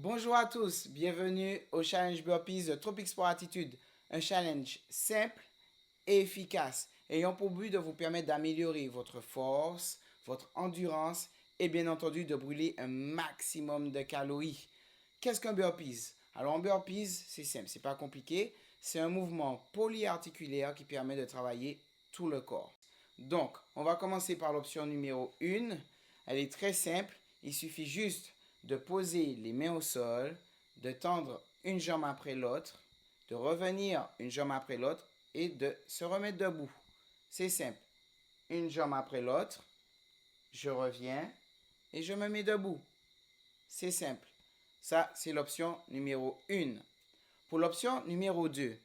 Bonjour à tous, bienvenue au challenge Burpees de Tropic Sport Attitude, un challenge simple et efficace, ayant pour but de vous permettre d'améliorer votre force, votre endurance et bien entendu de brûler un maximum de calories. Qu'est-ce qu'un burpees? Alors un burpees, c'est simple, c'est pas compliqué, c'est un mouvement polyarticulaire qui permet de travailler tout le corps. Donc, on va commencer par l'option numéro 1. Elle est très simple, il suffit juste de poser les mains au sol, de tendre une jambe après l'autre, de revenir une jambe après l'autre et de se remettre debout. C'est simple. Une jambe après l'autre, je reviens et je me mets debout. C'est simple. Ça, c'est l'option numéro 1. Pour l'option numéro 2,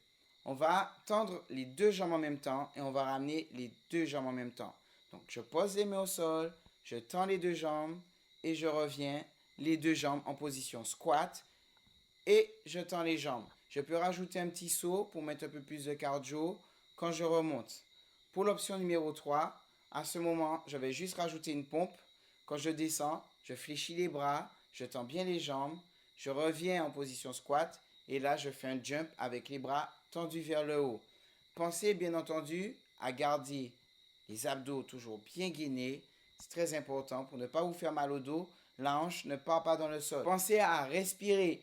on va tendre les deux jambes en même temps et on va ramener les deux jambes en même temps. Donc, je pose les mains au sol, je tends les deux jambes et je reviens les deux jambes en position squat et je tends les jambes. Je peux rajouter un petit saut pour mettre un peu plus de cardio quand je remonte. Pour l'option numéro 3, à ce moment, je vais juste rajouter une pompe. Quand je descends, je fléchis les bras, je tends bien les jambes, je reviens en position squat et là, je fais un jump avec les bras tendus vers le haut. Pensez bien entendu à garder les abdos toujours bien gainés. C'est très important pour ne pas vous faire mal au dos. La hanche ne part pas dans le sol. Pensez à respirer.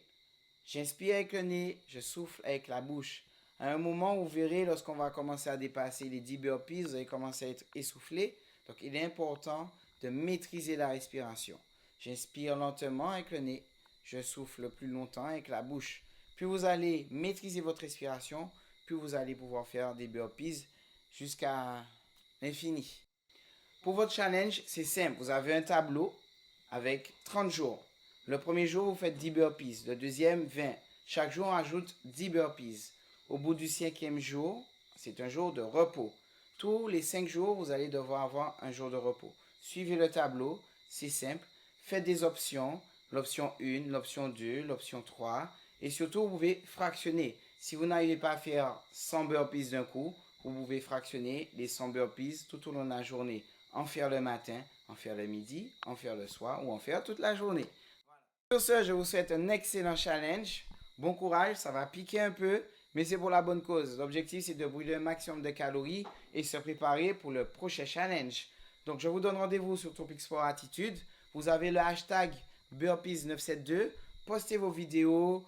J'inspire avec le nez, je souffle avec la bouche. À un moment, vous verrez, lorsqu'on va commencer à dépasser les 10 burpees, vous allez commencer à être essoufflé. Donc, il est important de maîtriser la respiration. J'inspire lentement avec le nez, je souffle plus longtemps avec la bouche. Plus vous allez maîtriser votre respiration, plus vous allez pouvoir faire des burpees jusqu'à l'infini. Pour votre challenge, c'est simple. Vous avez un tableau avec 30 jours. Le premier jour, vous faites 10 burpees. Le deuxième, 20. Chaque jour, on ajoute 10 burpees. Au bout du cinquième jour, c'est un jour de repos. Tous les 5 jours, vous allez devoir avoir un jour de repos. Suivez le tableau, c'est simple. Faites des options. L'option 1, l'option 2, l'option 3. Et surtout, vous pouvez fractionner. Si vous n'arrivez pas à faire 100 burpees d'un coup, vous pouvez fractionner les 100 burpees tout au long de la journée. En faire le matin, en faire le midi, en faire le soir ou en faire toute la journée. Sur ce, je vous souhaite un excellent challenge. Bon courage, ça va piquer un peu, mais c'est pour la bonne cause. L'objectif, c'est de brûler un maximum de calories et se préparer pour le prochain challenge. Donc, je vous donne rendez-vous sur Tropic Sport Attitude. Vous avez le hashtag Burpees972. Postez vos vidéos,